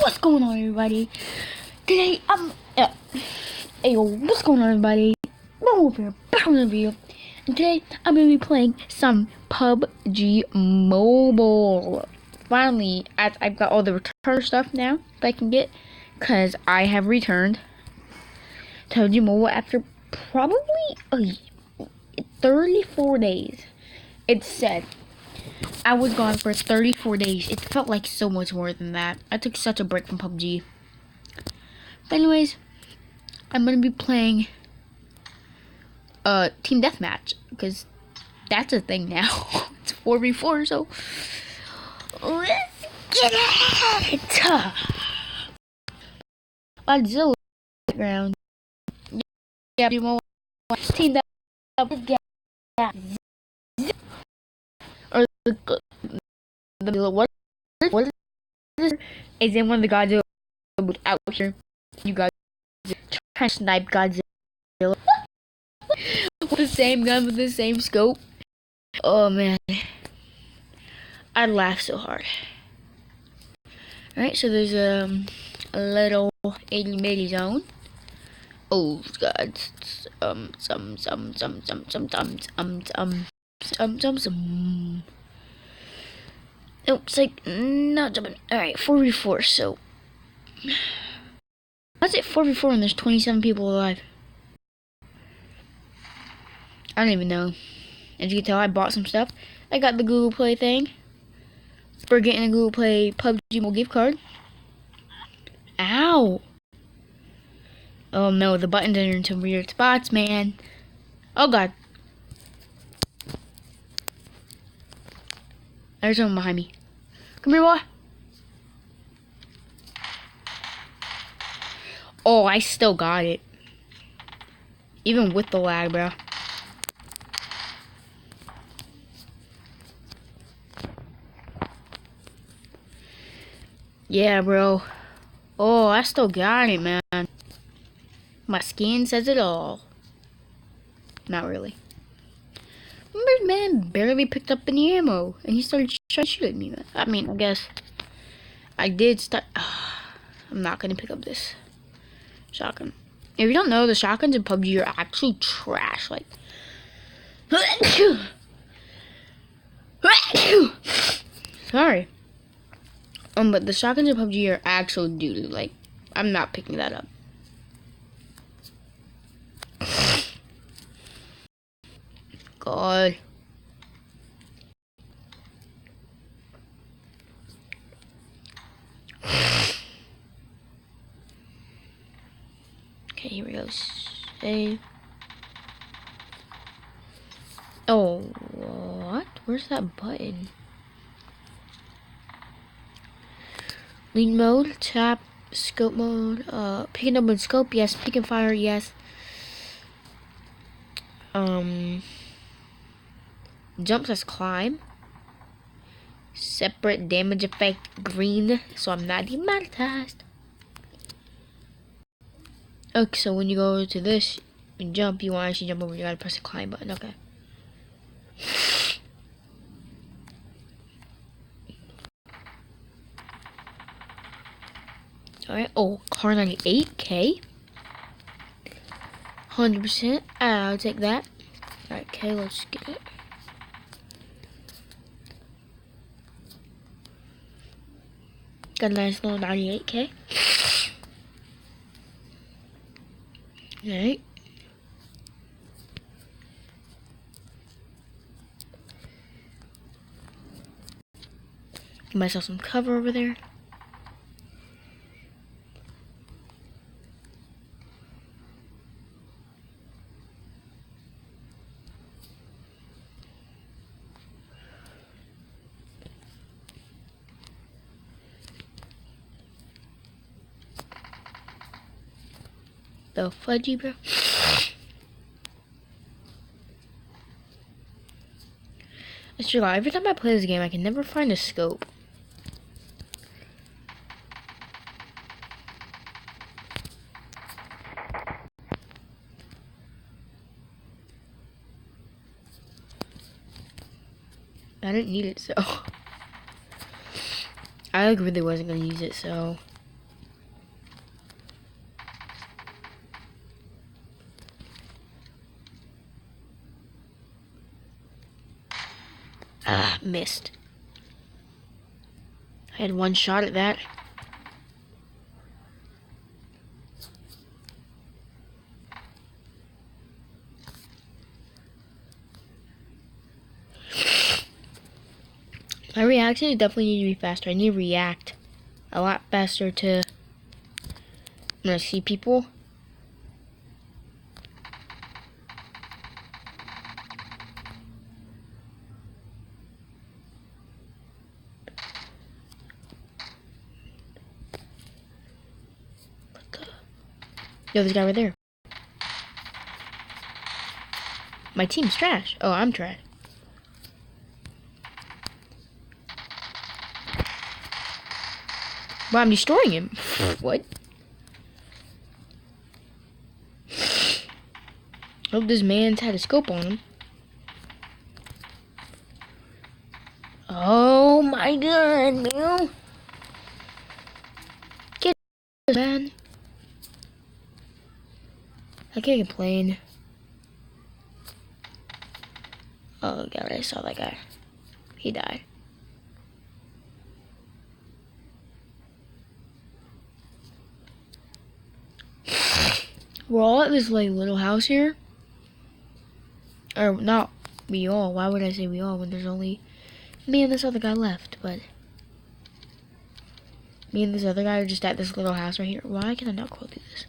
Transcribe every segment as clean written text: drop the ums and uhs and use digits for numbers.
What's going on, everybody? Today, hey, yo, what's going on, everybody? I'm over here, back on the video. And today, I'm gonna be playing some PUBG Mobile. Finally, I've got all the return stuff now that I can get, because I have returned to PUBG Mobile after probably 34 days. It said I was gone for 34 days. It felt like so much more than that. I took such a break from PUBG. But anyways, I'm gonna be playing Team Deathmatch because that's a thing now. It's 4v4, so let's get it. Godzilla ground. Yeah, Team Deathmatch. Or the what is in one of the Godzilla out here? You guys trying to snipe Godzilla with the same gun with the same scope. Oh man, I laugh so hard. Alright, so there's a little itty bitty zone. Oh god, some. Oh, it's like not jumping. Alright, 4v4. So how's it 4v4 and there's 27 people alive? I don't even know. As you can tell, I bought some stuff. I got the Google Play thing for getting a Google Play PUBG Mobile gift card. Ow! Oh no, the buttons are into weird spots, man. Oh god. There's someone behind me. Come here, boy. Oh, I still got it. Even with the lag, bro. Yeah, bro. Oh, I still got it, man. My skin says it all. Not really. This man barely picked up any ammo, and he started trying to shoot at me. I mean, I guess I did start. I'm not gonna pick up this shotgun. If you don't know, the shotguns in PUBG are actually trash. Like, sorry. But the shotguns in PUBG are actual doo-doo. Like, I'm not picking that up. God. Okay, here we go. Save. Oh, what? Where's that button? Lead mode, tap, scope mode, picking up with scope, yes, pick and fire, yes. Jump says climb. Separate damage effect green, so I'm not demonetized. Okay, so when you go to this and jump, you want to actually jump over, you gotta press the climb button, okay. Alright, oh, car 98K. 100%, I'll take that. Alright, okay, let's get it. Got a nice little 98K. Alright. Give myself some cover over there. The fudgy, bro. It's true, every time I play this game, I can never find a scope. I didn't need it, so I really wasn't gonna use it, so Ah, missed. I had one shot at that. My reaction definitely need to be faster. I need to react a lot faster to when I see people. Yo, there's a guy right there. My team's trash. Oh, I'm trash. Well, I'm destroying him. What? Hope this man's had a scope on him. Oh my god, man. Get this, man. I can't complain. Oh god, I saw that guy. He died. We're all at this like little house here. Or not we all. Why would I say we all when there's only me and this other guy left? But me and this other guy are just at this little house right here. Why can I not go through this?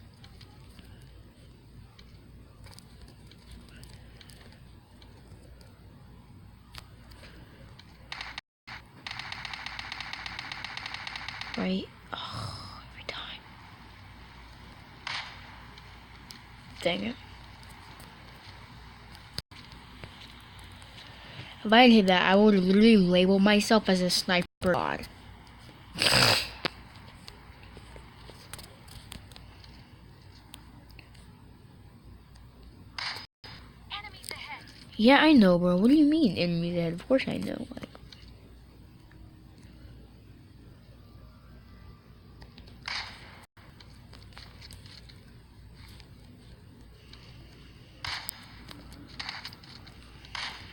Right? Oh, every time. Dang it. If I had hit that, I would literally label myself as a sniper god. Yeah, I know, bro. What do you mean, enemies ahead? Of course I know. Like,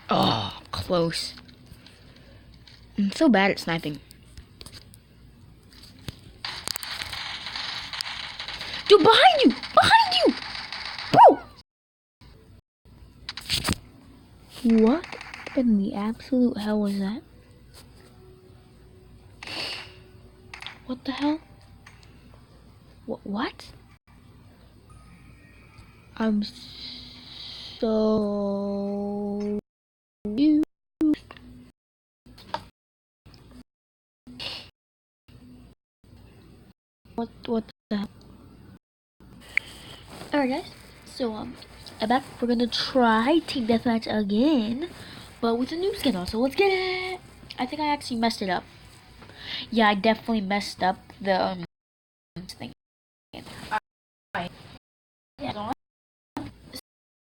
oh, close. I'm so bad at sniping. Dude, behind you! Behind you! Bro! What in the absolute hell was that? What the hell? What? I'm so... What the hell? Alright guys, so I'm back. We're gonna try Team Deathmatch again, but with a new skin also. Let's get it! I think I actually messed it up. Yeah, I definitely messed up the thing. Alright. Yeah,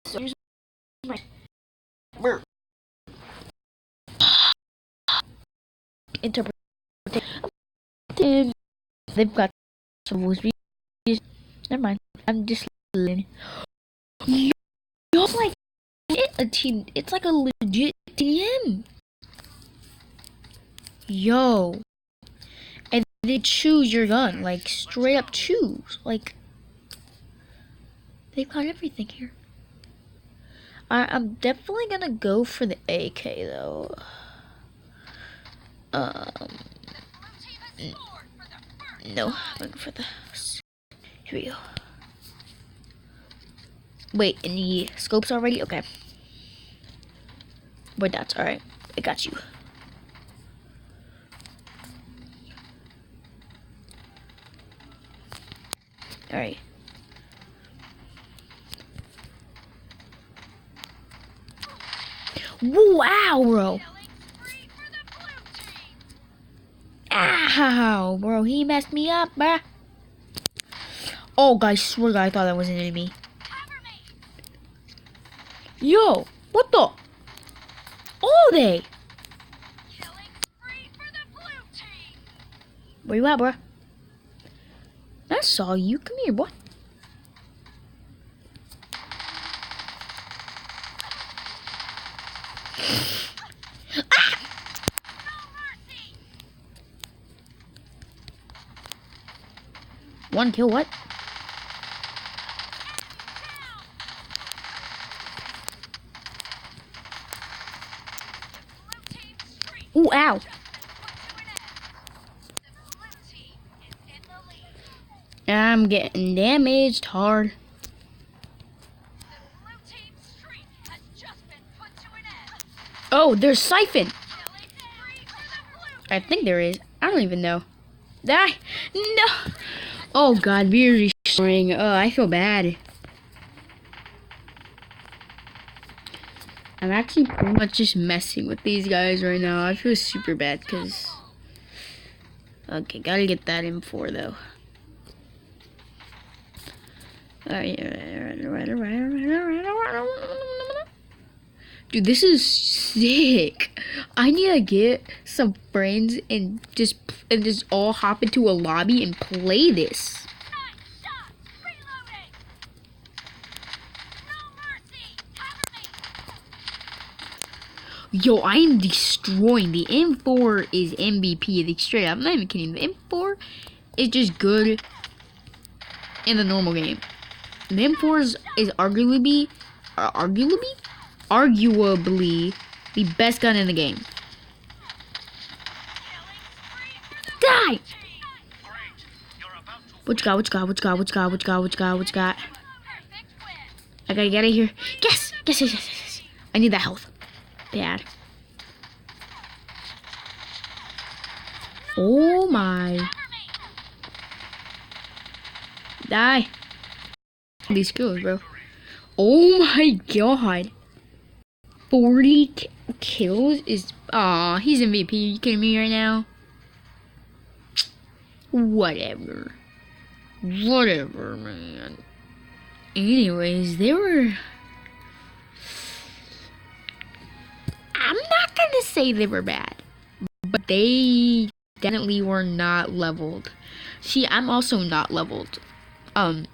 so here's my interpretation. They've got some voice. Never mind. I'm just listening. You're like a team. It's like a legit team. Yo. And they choose your gun. Like, straight up choose. Like, they've got everything here. I'm definitely gonna go for the AK, though. No. I'm going for the... Here we go. Wait, any scopes already? Okay. Wait, that's alright. I got you. Alright. Wow, bro. Ow, bro. He messed me up, bruh. Oh, guys, swear to God, I thought that was an enemy. Yo, what the? Oh, they. Where you at, bruh? I saw you. Come here, boy. Ah! One kill, what? Ooh, ow. I'm getting damaged hard. Oh, there's Siphon. I think there is. I don't even know. Ah, no. Oh God, we're destroying. I feel bad. I'm actually pretty much just messing with these guys right now. I feel super bad because. Okay, gotta get that M4 though. Alright. Dude, this is sick. I need to get some friends and just all hop into a lobby and play this. Yo, I am destroying. The M4 is MVP. The straight up, I'm not even kidding. The M4 is just good in the normal game. The M4 is arguably the best gun in the game. Die! What you got? I gotta get out of here. Yes! I need that health. Bad. Oh my. Die. These kills, bro. Oh my God. 40 kills is... Aw, he's MVP. Are you kidding me right now? Whatever, man. Anyways, they were... I'm not gonna say they were bad, but they definitely were not leveled. See, I'm also not leveled. I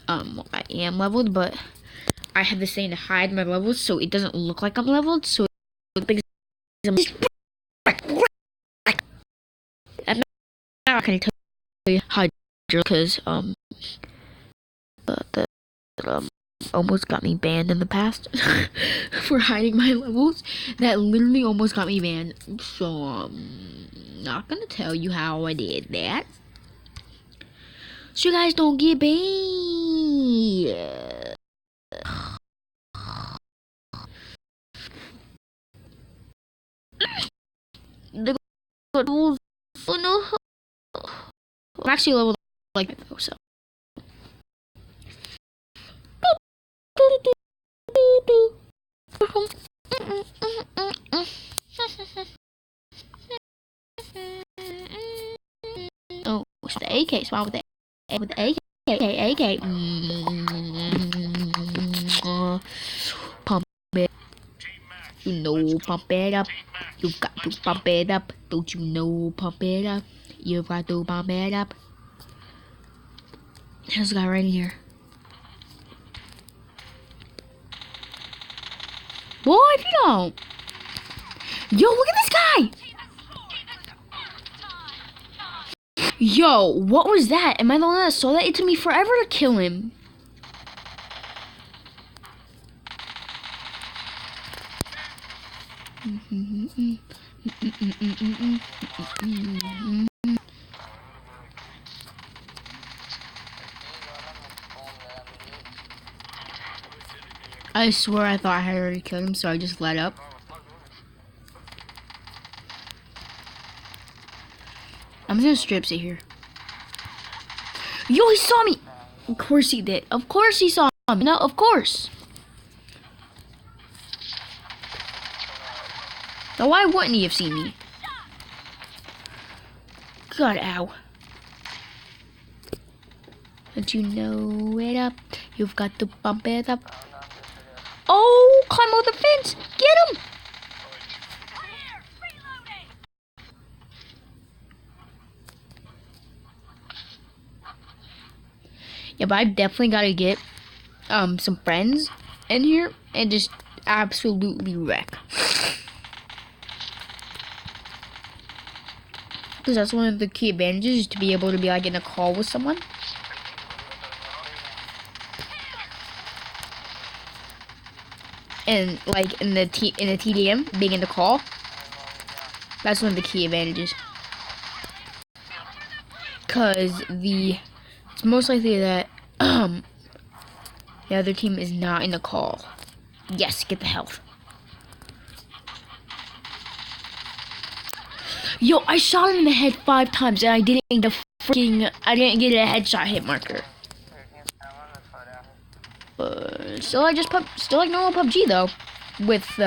am leveled, but I have this thing to hide my levels so it doesn't look like I'm leveled. So I'm not gonna tell you how, because that almost got me banned in the past for hiding my levels. That literally almost got me banned. So I'm not gonna tell you how I did that, so you guys don't get banned. The levels, oh no, I'm actually leveled like that though, so. Oh, it's the AK. Smile with the AK. Pump it. You know, pump it up. You've got to pump it up. Don't you know, pump it up. You've got to pump it up. There's a guy right here. Boy, if you don't. Yo, look at this guy. Yo, what was that? Am I the one that saw that? It took me forever to kill him. I swear I thought I had already killed him, so I just let up. I'm just gonna strip sit here. Yo, he saw me! Of course he did. Of course he saw me. No, of course. Now why wouldn't he have seen me? God, ow. Don't you know it up? You've got to bump it up. Oh, climb over the fence. Get him! Yeah, but I've definitely got to get some friends in here and just absolutely wreck. because that's one of the key advantages, is to be able to be like in a call with someone. And like in the TDM, being in the call, that's one of the key advantages. Cause it's most likely that the other team is not in the call. Yes, get the health. Yo, I shot him in the head 5 times and I didn't get a headshot hit marker. Still like normal PUBG though, with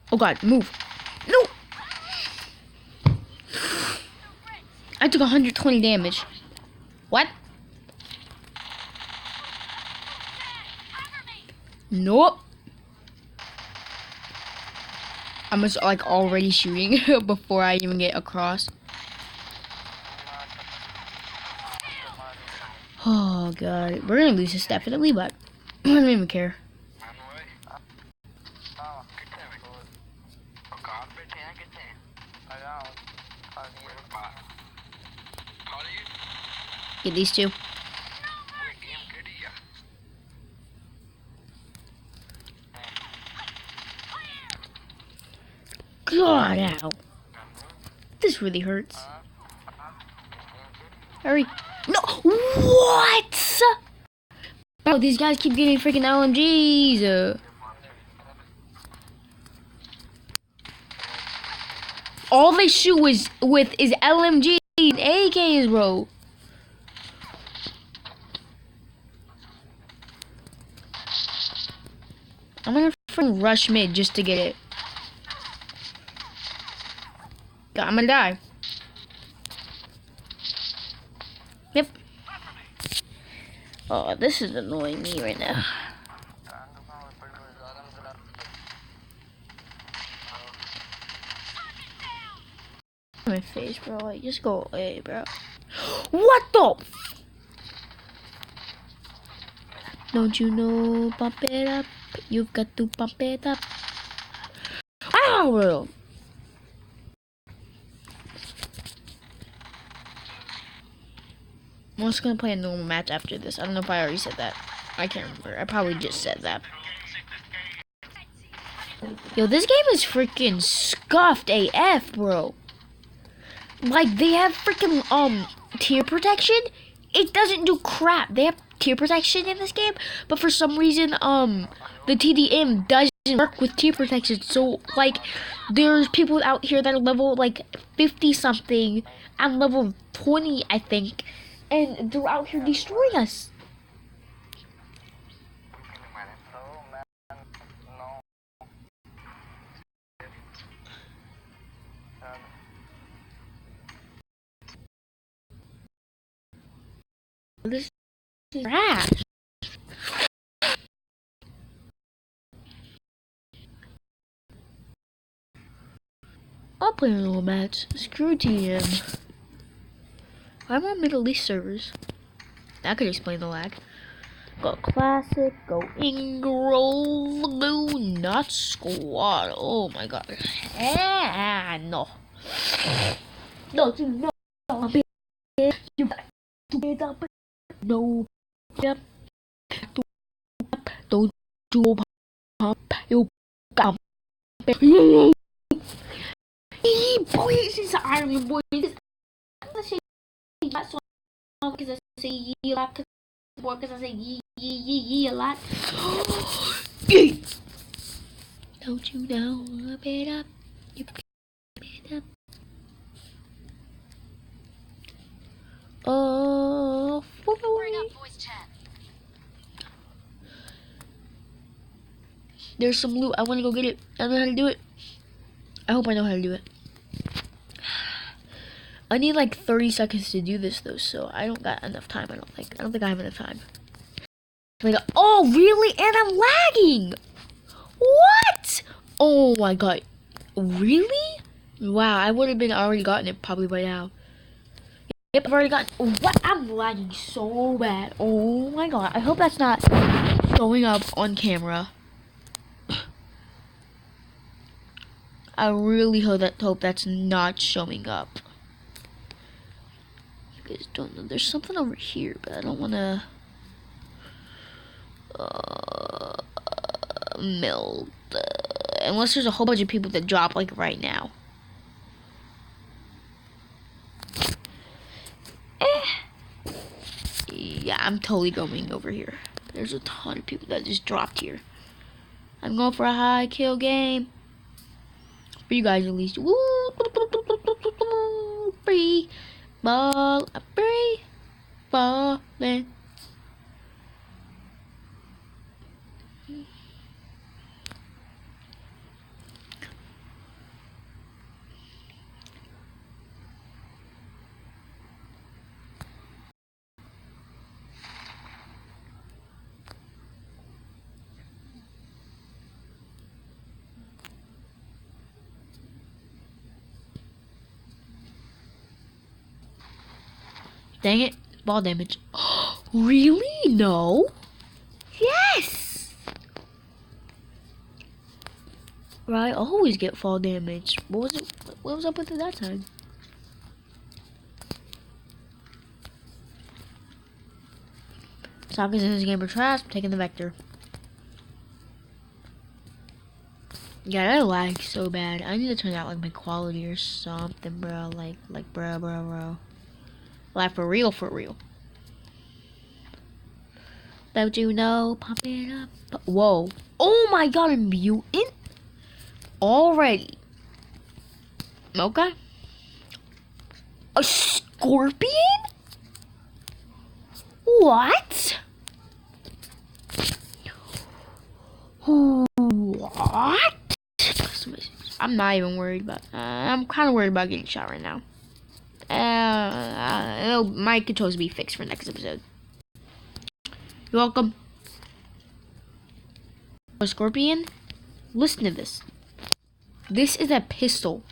oh god, move. No! I took 120 damage. What? Nope. I'm just like already shooting before I even get across. Oh god, we're gonna lose this definitely, but I don't even care. Get these two. God, ow. This really hurts. Hurry. No! What? Bro, these guys keep getting freaking LMGs. All they shoot is LMGs and AKs, bro. I'm gonna freaking rush mid just to get it. I'm gonna die. Yep. Oh, this is annoying me right now. My face, bro. Like, just go away, bro. What the? Don't you know? Pump it up. You've got to pump it up. Ow, bro. I'm just gonna play a normal match after this. I don't know if I already said that. I can't remember. I probably just said that. Yo, this game is freaking scuffed AF, bro. Like, they have freaking, tier protection. It doesn't do crap. They have tier protection in this game, but for some reason, the TDM doesn't work with tier protection. So, like, there's people out here that are level, like, 50-something and level 20, I think, and they're out here destroying us. This is trash. I'll play a little match. Screw TM. I'm on Middle East servers. That could explain the lag. Go classic, go Ingrove, go not squad. Oh my god. No. No, you know. You got to get up. No. Yep. Don't you pump. You got. Boy, this is Iron Man, boy. Because I say ye a lot. Because I say ye a lot. Don't you know? Up it up. You pick it up. Oh, there's some loot. I want to go get it. I don't know how to do it. I hope I know how to do it. I need like 30 seconds to do this though, so I don't got enough time. I don't think I have enough time. Like, oh really? And I'm lagging. What? Oh my god. Really? Wow, I would have been already gotten it probably by now. Yep, I've already gotten. What? I'm lagging so bad. Oh my god. I hope that's not showing up on camera. I really hope that's not showing up. You guys don't know. There's something over here, but I don't want to melt. Unless there's a whole bunch of people that drop like right now. Yeah, I'm totally going over here. There's a ton of people that just dropped here. I'm going for a high kill game. For you guys at least. Woo! Free ball, free ballin'. Dang it, ball damage. Really? No? Yes! Right, I always get fall damage. What was up with it that time? Soccer's in this game are trash. I'm taking the vector. Yeah, I lag so bad. I need to turn out like my quality or something, bro. Like, bro. Like for real, for real. Don't you know? Pump it up. Whoa. Oh my god, I'm mutant? Already. Okay. A scorpion? What? What? I'm not even worried about. I'm kind of worried about getting shot right now. My controls will be fixed for next episode. You're welcome. A scorpion? Listen to this. This is a pistol.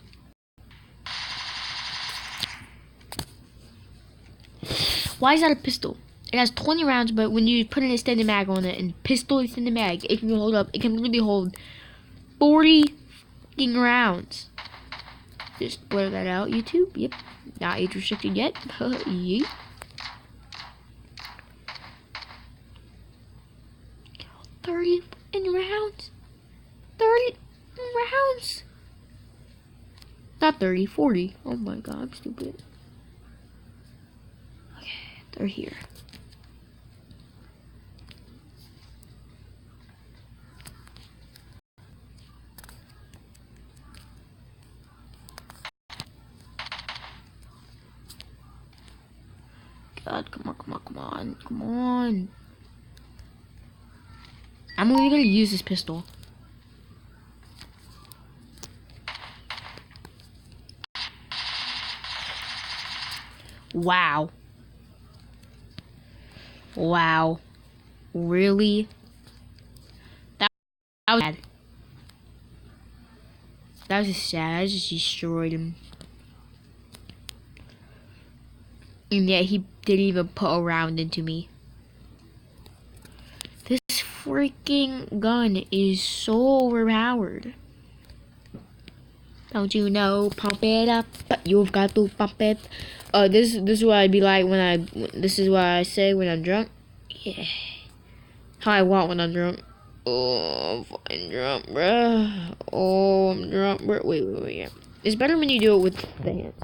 Why is that a pistol? It has 20 rounds, but when you put an extended mag on it and pistol extended mag, it can hold up. It can really hold 40 fucking rounds. Just blur that out, YouTube. Yep, not age restricted yet. Yeet. $30 rounds. 30 rounds. Not 30, 40. Oh my god, I'm stupid. Okay, they're here. God, come on. I'm only gonna use this pistol. Wow. Really? That was sad. That was just sad. I just destroyed him. And yet he didn't even put a round into me. This freaking gun is so overpowered. Don't you know? Pump it up. You've got to pump it. This is what I'd be like when this is what I say when I'm drunk. Yeah. How I want when I'm drunk. Oh, I'm fucking drunk, bruh. Oh, I'm drunk, bruh. Wait. Yeah. It's better when you do it with the hands.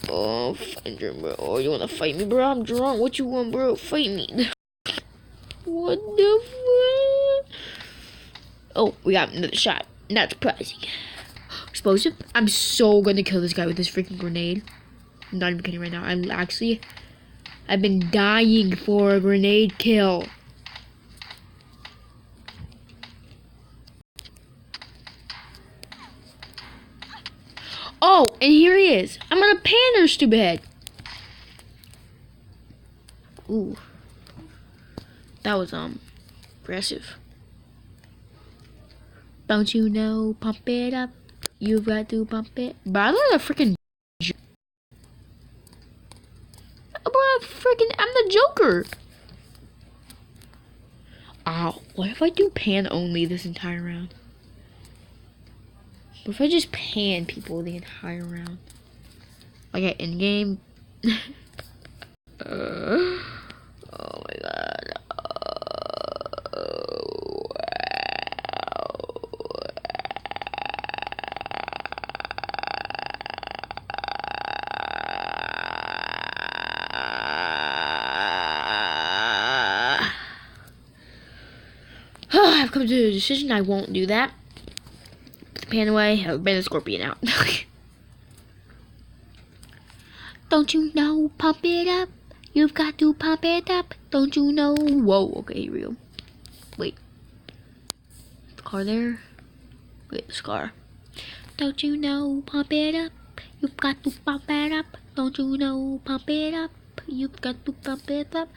Oh, fucking drunk, bro. Oh, you wanna fight me, bro? I'm drunk. What you want, bro? Fight me. What the fuck? Oh, we got another shot. Not surprising. Explosive. I'm so gonna kill this guy with this freaking grenade. I'm not even kidding right now. I've been dying for a grenade kill. Oh, and here he is. I'm gonna pan her stupid head. Ooh. That was, aggressive. Don't you know? Pump it up. You've got to pump it. But I love the freaking. I'm the Joker. Oh, what if I do pan only this entire round? What if I just pan people the entire round? Like at in game. Oh my god. I've come to a decision. I won't do that. Put the pan away. I've been a scorpion out. Don't you know? Pump it up. You've got to pump it up. Don't you know? Whoa. Okay, here we go. Wait. The car there. Wait, this car. Don't you know? Pump it up. You've got to pump it up. Don't you know? Pump it up. You've got to pump it up.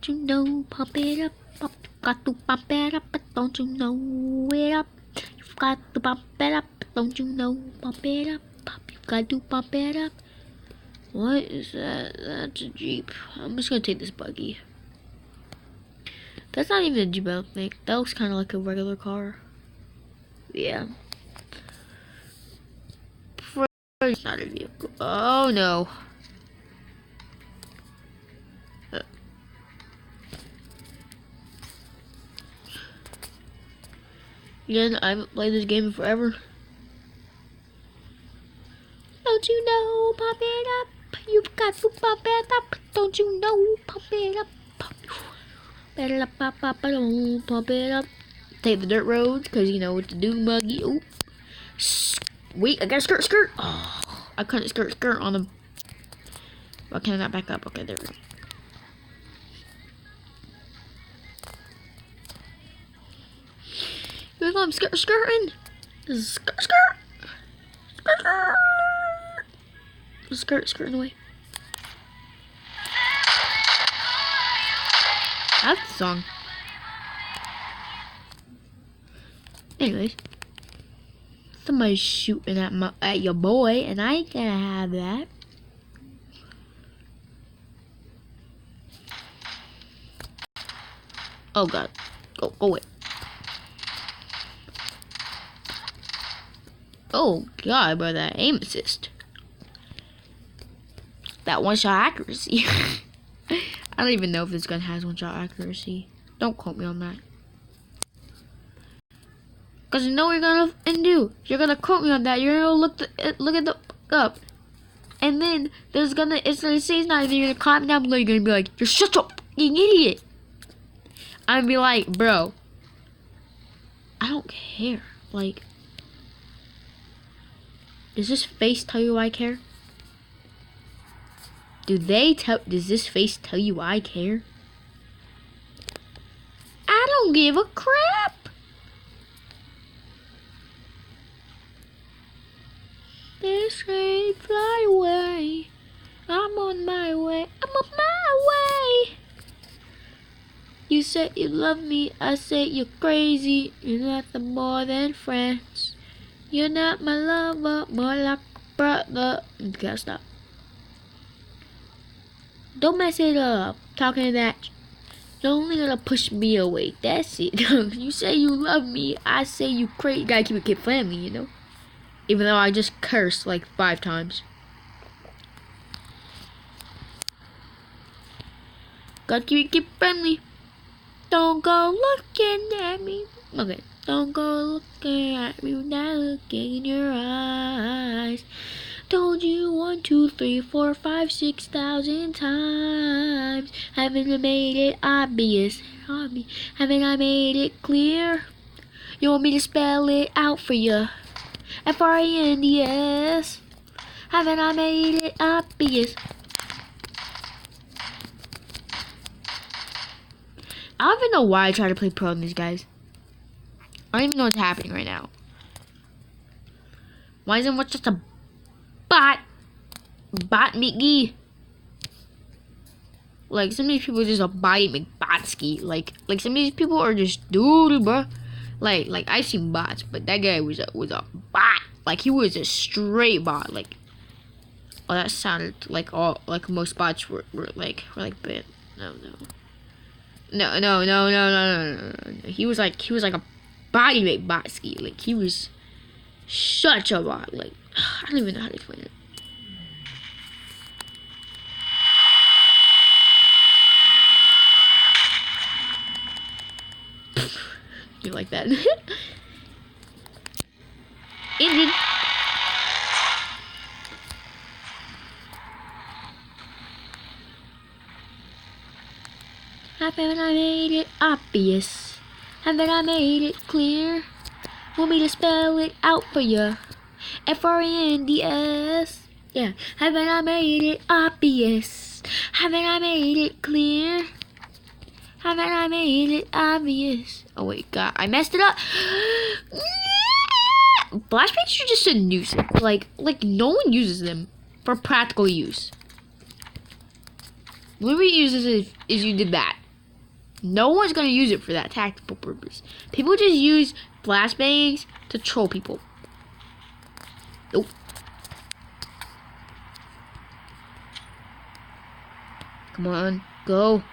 Don't you know? Pump it up. Got to pump it up, but don't you know it up? You've got to pump it up, but don't you know? Pump it up, you've got to pump it up. What is that? That's a Jeep. I'm just gonna take this buggy. That's not even a Jeep, I don't think. That looks kind of like a regular car. Yeah. It's not a vehicle. Oh no. Again, I haven't played this game in forever. Don't you know? Pump it up. You've got to pump it up. Don't you know? Pump it up. Pump it up. Take the dirt roads, because you know what to do, buggy. Oop. Wait, I got a skirt. Oh, I couldn't skirt on them. Why can I not back up? Okay, there we go. Here we go, I'm skirting. Skirting away. That's the song. Anyways, somebody's shooting at your boy, and I ain't gonna have that. Oh god, go away. Oh god, bro, that aim assist. That one-shot accuracy. I don't even know if this gun has one-shot accuracy. Don't quote me on that. Cause you know what you're gonna do. You're gonna quote me on that. You're gonna look at the up, and then it's gonna say it's not. You're gonna comment down below. You're gonna be like, "You're such a fucking idiot." I'm gonna be like, "Bro, I don't care." Like, does this face tell you I care? Does this face tell you I care? I don't give a crap. This train fly away. I'm on my way. I'm on my way. You say you love me. I say you're crazy. You're nothing more than friends. You're not my lover, more like a brother. Okay, stop. Don't mess it up. Talking to that. You're only gonna push me away. That's it. You say you love me. I say you crazy. Gotta keep it kid friendly, you know. Even though I just cursed like 5 times. Gotta keep it kid friendly. Don't go looking at me. Okay. Don't go looking at me without looking in your eyes. Told you 1, 2, 3, 4, 5, 6,000 times. Haven't I made it obvious? Haven't I made it clear? You want me to spell it out for you? FRENDS. Haven't I made it obvious? I don't even know why I try to play pro on these guys. I don't even know what's happening right now. Why isn't it just a bot Mickey? Like, some of these people are just a body McBotski. Like some of these people are just doodle, bro. Like I've seen bots, but that guy was a bot. Like he was a straight bot. Like, oh, that sounded like most bots were bit. No. He was like a body weight bot ski. Like he was such a bot. Like I don't even know how to explain it. You like that? Engine. Haven't I made it obvious? Haven't I made it clear? Want me to spell it out for you? F-R-E-N-D-S. Yeah. Haven't I made it obvious? Haven't I made it clear? Haven't I made it obvious? Oh wait, God, I messed it up. Flashbangs are just a nuisance. Like no one uses them for practical use. The only way you use this is you did that. No one's gonna use it for that tactical purpose. People just use flashbangs to troll people. Nope. Come on, go.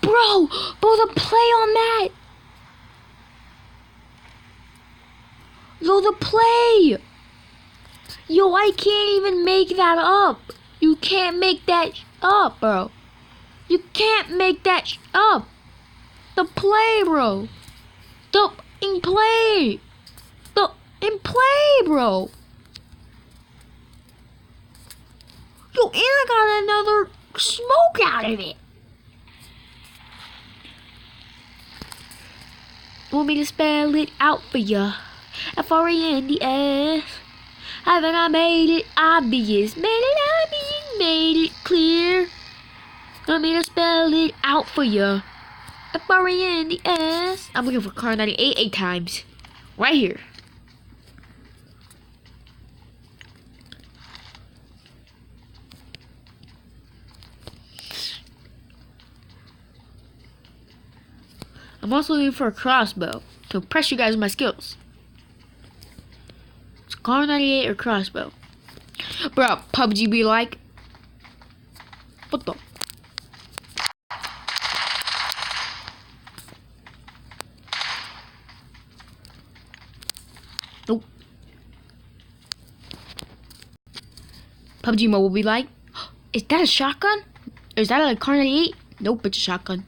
Bro, the play on that. Yo, the play. Yo, I can't even make that up. You can't make that up, bro. You can't make that up. The play, bro. The in play. The in play, bro. Yo, and I got another smoke out of it. Want me to spell it out for ya? F-R-E-N-D-S. Haven't I made it obvious? Made it obvious, made it clear. Want me to spell it out for ya? F-R-E-N-D-S. I'm looking for car 98 8 times. Right here. I'm also looking for a crossbow to impress you guys with my skills. It's car 98 or crossbow. Bro, PUBG be like, what the? Nope. PUBG Mobile be like, is that a shotgun? Or is that a car 98? Nope, it's a shotgun.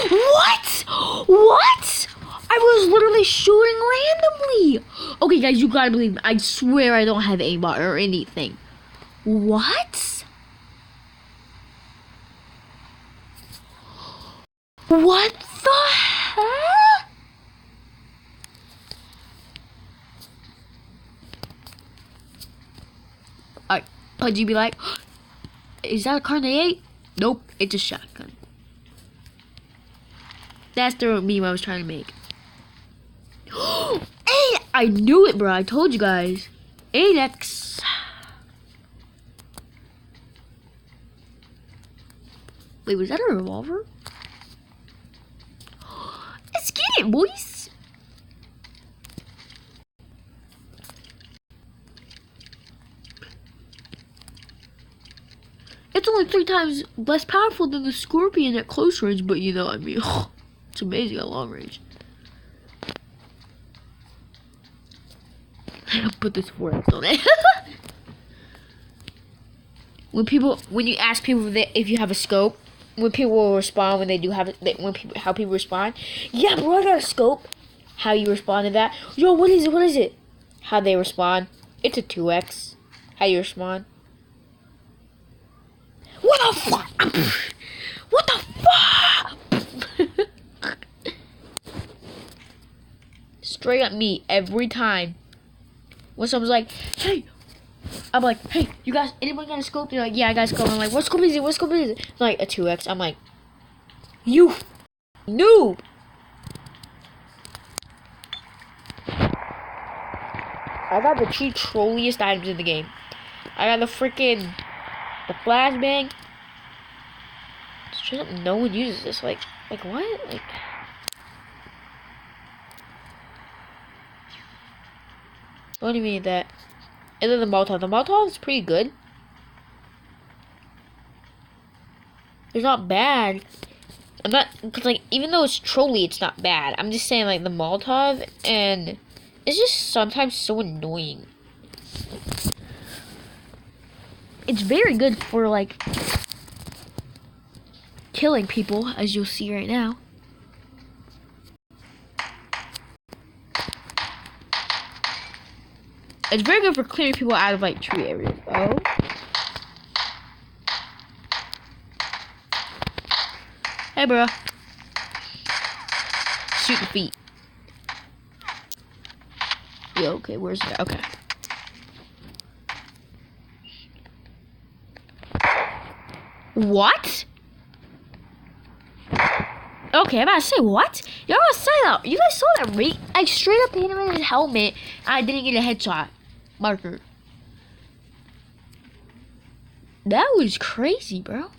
What? What? I was literally shooting randomly. Okay, guys, you gotta believe me. I swear I don't have aimbot or anything. What? What the heck? Alright, PUBG be like, is that a car 98? Nope, it's a shotgun. That's the meme I was trying to make. Hey, I knew it, bro. I told you guys. 8x. Wait, was that a revolver? Let's get it, boys. It's only 3 times less powerful than the Scorpion at close range, but you know what I mean. It's amazing at long range. I'll put this 4x on it. when you ask people if you have a scope, when people will respond when they do have it, how people respond. Yeah, bro, I got a scope. How you respond to that? Yo, what is it? What is it? How they respond? It's a 2x. How you respond? What the fuck? What the fuck? Straight up me every time. When someone's like, hey, I'm like, hey, you guys, anybody got a scope? They're like, yeah, I got a scope. I'm like, what scope is it? What scope is it? Like a 2x. I'm like, you noob. I got the two trolliest items in the game. I got the flashbang. It's just no one uses this. Like what? Like. What do you mean that? And then the Molotov. The Molotov is pretty good. It's not bad. I'm not, cause like even though it's trolly, it's not bad. I'm just saying like the Molotov, and it's just sometimes so annoying. It's very good for like killing people, as you'll see right now. It's very good for clearing people out of like tree areas. Oh. Hey, bro. Shoot the feet. Yo, okay, where's that? Okay. What? Okay, I'm about to say, what? Y'all gonna say that? You guys saw that rate? I straight up hit him in his helmet, and I didn't get a headshot marker. That was crazy, bro.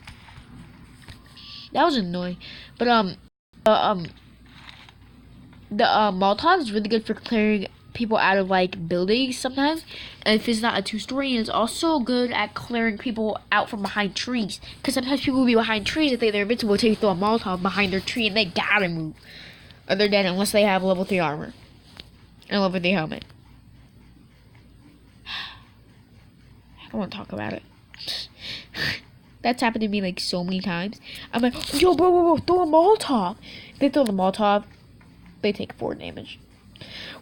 That was annoying. But, the Molotov is really good for clearing people out of, like, buildings sometimes. And if it's not a two-story, it's also good at clearing people out from behind trees. Because sometimes people will be behind trees and think they're invincible until you throw a Molotov behind their tree and they gotta move. Or they're dead unless they have level 3 armor. And a level 3 helmet. I don't want to talk about it. That's happened to me like so many times. I'm like, yo, bro, throw a Molotov. If they throw the Molotov, they take 4 damage.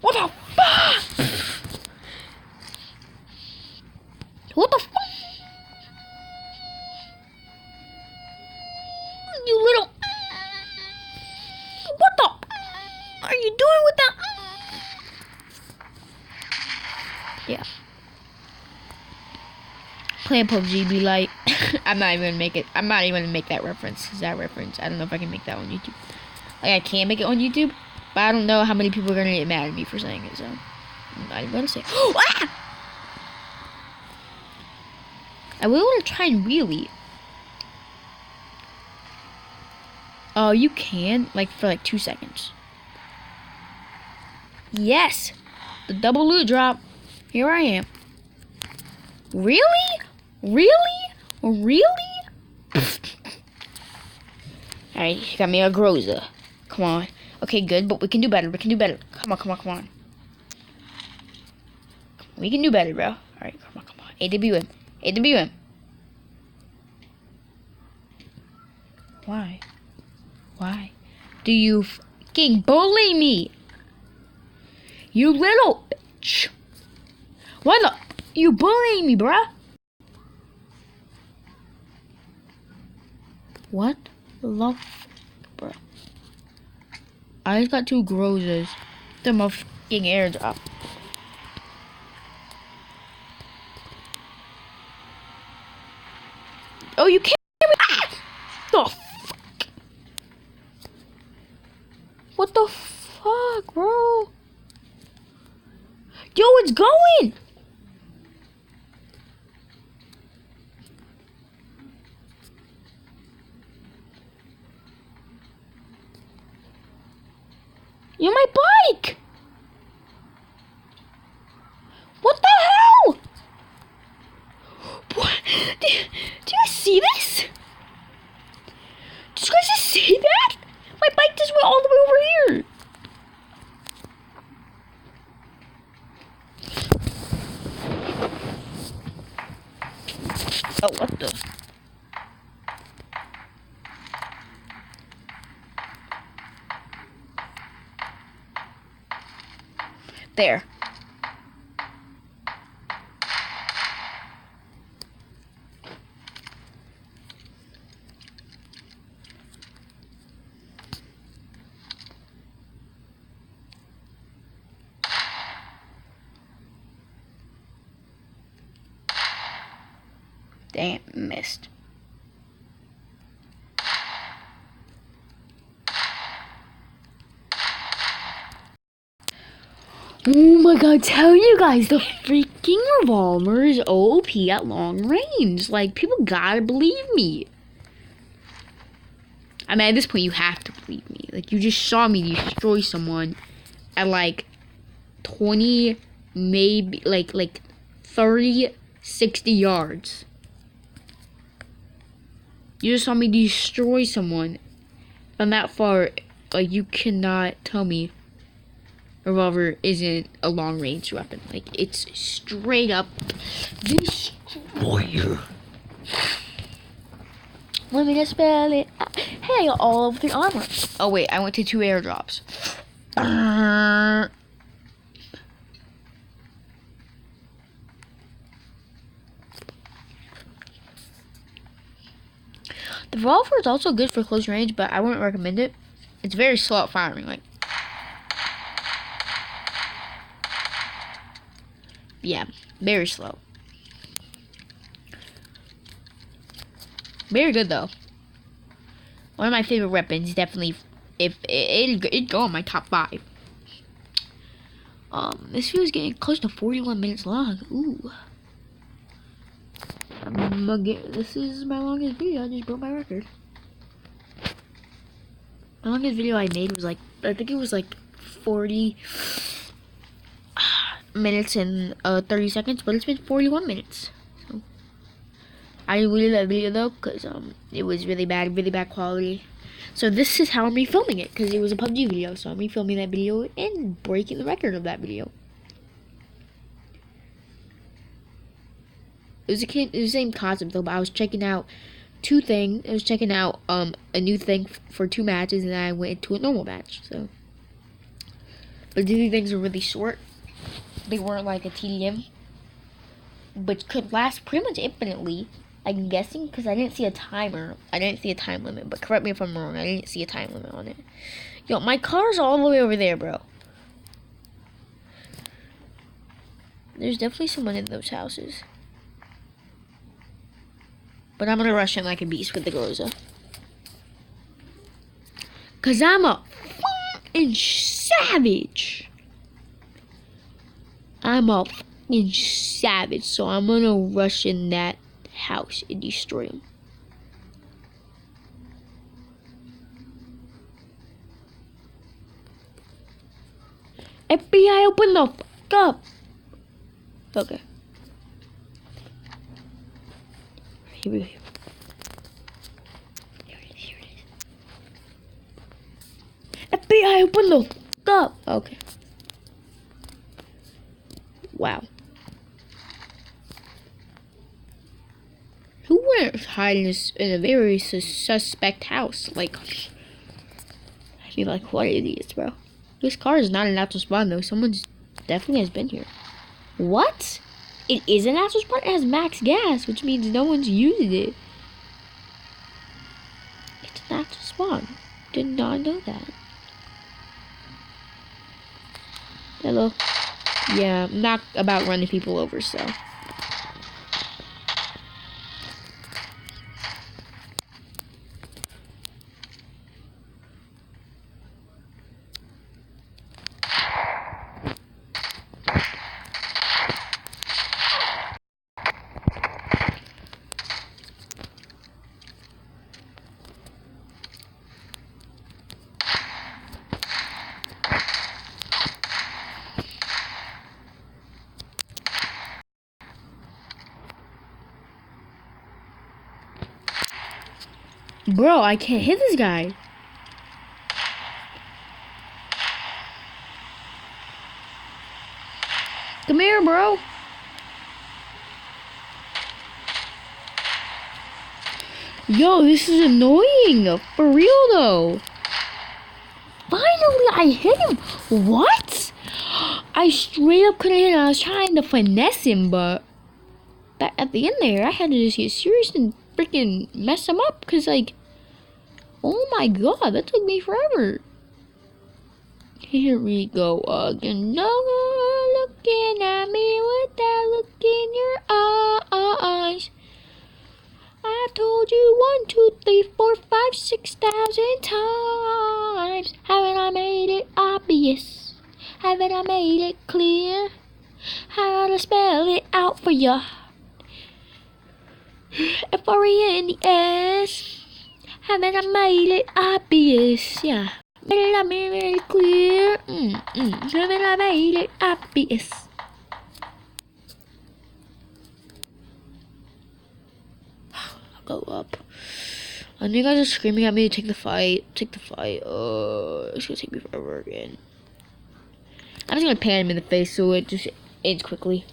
What the fuck? What the fuck? You little. What the are you doing with that? Yeah. Playing PUBG be like, I'm not even gonna make it. I'm not even gonna make that reference. Cause that reference, I don't know if I can make that on YouTube. Like I can make it on YouTube, but I don't know how many people are gonna get mad at me for saying it. So I'm not even gonna say. Ah! I really want to try and wheelie. Oh, you can like for like 2 seconds. Yes, the double loot drop. Here I am. Really? Really? Really? Alright, you got me a Groza. Come on. Okay, good, but we can do better. We can do better. Come on. We can do better, bro. Alright, come on. AWM. Why? Do you fucking bully me? You little bitch. Why the? You bullying me, bruh? What the bro? I just got 2 Grozas. They're my fucking airdrop. Oh, you can't. Ah! The fuck? What the fuck, bro? Yo, it's going. You're my bike! What the hell? What? Do you guys see this? Did you guys just see that? My bike just went all the way over here. Oh, what the? There. Damn, missed. Oh my god, tell you guys, the freaking revolver is OP at long range. Like, people gotta believe me. I mean, at this point, you have to believe me. Like, you just saw me destroy someone at, like, 20, maybe, like 30, 60 yards. You just saw me destroy someone from that far. Like, you cannot tell me a revolver isn't a long-range weapon. Like, it's straight up destroyer. Let me just spell it. Hey, I got all of the armor. Oh wait, I went to 2 airdrops. The revolver is also good for close range, but I wouldn't recommend it. It's very slow at firing. Like, yeah, very slow. Very good though. One of my favorite weapons, definitely. If it'd go in my top 5. This video is getting close to 41 minutes long. Ooh. This is my longest video. I just broke my record. The longest video I made was like, I think it was like 40 minutes and 30 seconds, but it's been 41 minutes. So I deleted that video though, because it was really bad quality. So this is how I'm refilming it, because it was a PUBG video, so I'm refilming that video and breaking the record of that video. It was the same concept though, but I was checking out 2 things. I was checking out a new thing for 2 matches, and then I went into a normal match. So, but these things are really short. They weren't like a TDM, but could last pretty much infinitely. I'm guessing, because I didn't see a timer. I didn't see a time limit, but correct me if I'm wrong. I didn't see a time limit on it. Yo, my car's all the way over there, bro. There's definitely someone in those houses. But I'm gonna rush in like a beast with the Groza. Cause I'm a fucking savage. I'm a fucking savage. So I'm gonna rush in that house and destroy him. FBI, open the fuck up. Okay. Here we go. Here it is. FBI, open the fuck up. Okay. Wow. Who went hiding in a very suspect house? Like, I feel like, what idiots, bro? This car is not a natural spawn, though. Someone's definitely has been here. What? It is a natural spawn? It has max gas, which means no one's using it. It's a natural spawn. Did not know that. Hello. Yeah, I'm not about running people over, so. Bro, I can't hit this guy. Come here, bro. Yo, this is annoying. For real, though. Finally, I hit him. What? I straight up couldn't hit him. I was trying to finesse him, but at the end there, I had to just get serious and freaking mess him up. Because, like, oh my god, that took me forever. Here we go again. No looking at me with that look in your eyes. I told you 1, 2, 3, 4, 5, 6,000 times. Haven't I made it obvious? Haven't I made it clear? How to spell it out for ya? F-R-E-N-E-S. Haven't I made it obvious? Yeah. Made it clear. Haven't I made it obvious? I'll go up. I know you guys are screaming at me to take the fight. Take the fight. It's gonna take me forever again. I'm just gonna pan him in the face so it just ends quickly.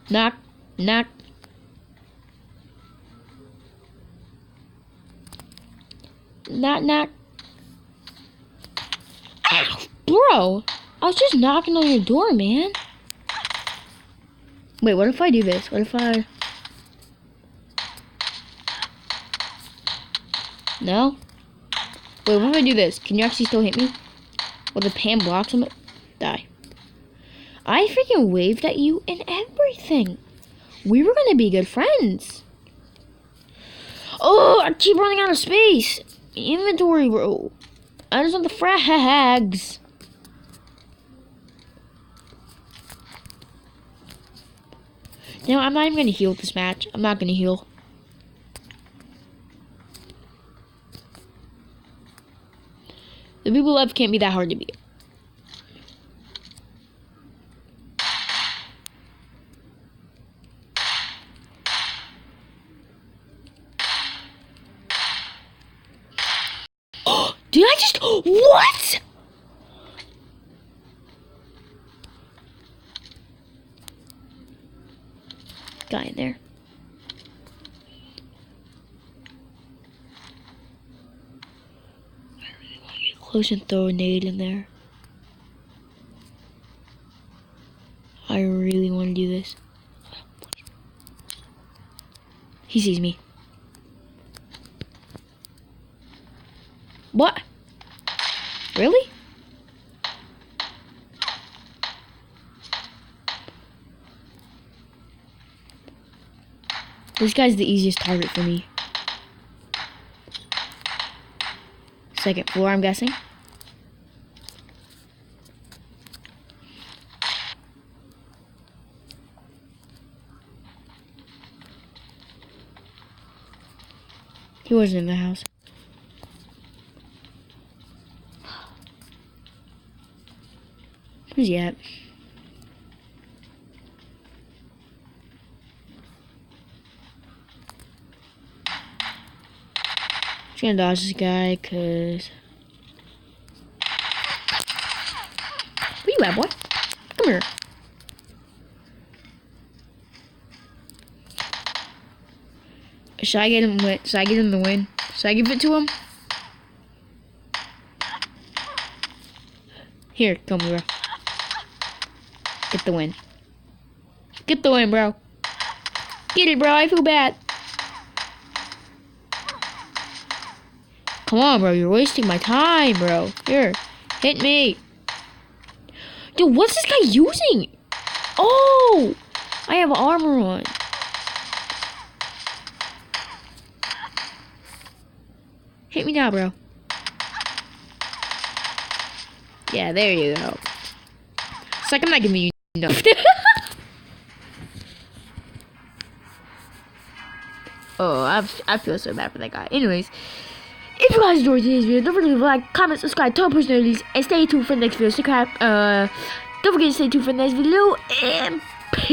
Knock, knock. Knock, knock. Ow, bro, I was just knocking on your door, man. Wait, what if I do this? What if I... No? Wait, what if I do this? Can you actually still hit me? Well, the pan blocks him. Die. I freaking waved at you and everything. We were gonna be good friends. Oh, I keep running out of space. Inventory, bro. I just want the frags. No, I'm not even gonna heal this match. I'm not gonna heal. The people left can't be that hard to beat. Did I just... What? Guy in there. I really want to get close and throw a nade in there. I really want to do this. He sees me. What? Really? This guy's the easiest target for me. Second floor, I'm guessing. He wasn't in the house. Where's he at? Just gonna dodge this guy, cause... Where you at, boy? Come here. Should I get him lit? Should I get him the win? Should I give it to him? Here, kill me, bro. Get the win. Get the win, bro. Get it, bro. I feel bad. Come on, bro. You're wasting my time, bro. Here. Hit me. Dude, what's this guy using? Oh! I have armor on. Hit me now, bro. Yeah, there you go. It's like I'm not giving you enough. Oh, I feel so bad for that guy. Anyways, if you guys enjoyed today's video, don't forget to like, comment, subscribe, tell personalities, and stay tuned for the next video. Don't forget to stay tuned for the next video, and